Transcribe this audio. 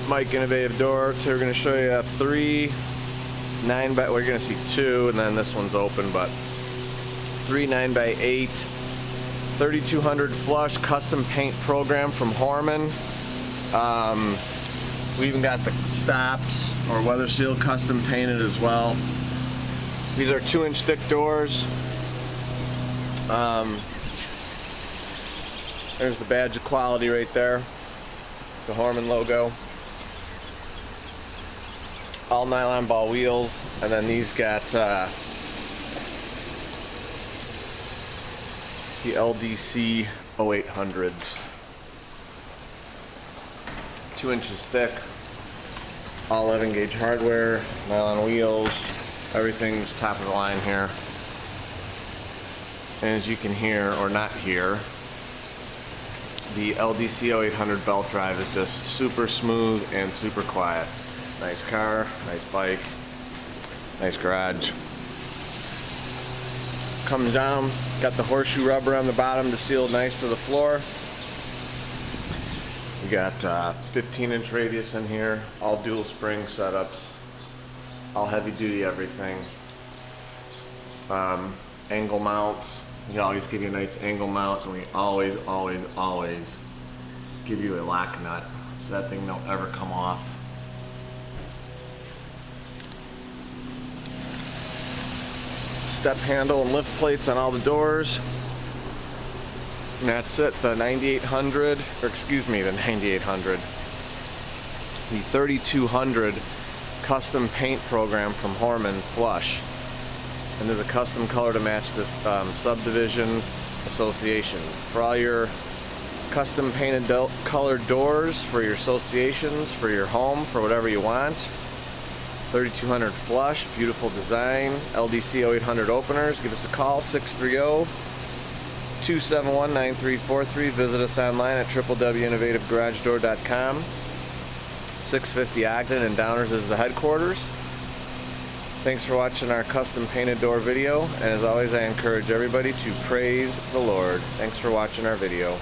Mike Innovative Door. Today we're going to show you 3 9x, well, you're going to see 2, and then this one's open, but 3 9x8 3200 flush custom paint program from Hormann. We even got the stops or weather seal custom painted as well. These are 2-inch thick doors. There's the badge of quality right there, the Hormann logo. All nylon ball wheels, and then these got the LDC 0800s. 2 inches thick, all 11 gauge hardware, nylon wheels, everything's top of the line here. And as you can hear, or not hear, the LDC 0800 belt drive is just super smooth and super quiet. Nice car, nice bike, nice garage. Comes down, got the horseshoe rubber on the bottom to seal nice to the floor. We got 15-inch radius in here, all dual spring setups, all heavy duty everything. Angle mounts, we always give you a nice angle mount, and we always give you a lock nut so that thing don't ever come off. Step handle and lift plates on all the doors. And that's it, the 9800, or excuse me, the 9800. The 3200 custom paint program from Hormann Flush. And there's a custom color to match this subdivision association. For all your custom painted colored doors, for your associations, for your home, for whatever you want. 3200 Flush, beautiful design. LDC 0800 openers. Give us a call, 630-271-9343. Visit us online at www.innovativegaragedoor.com. 650 Ogden, and Downers is the headquarters. Thanks for watching our custom painted door video, and as always I encourage everybody to praise the Lord. Thanks for watching our video.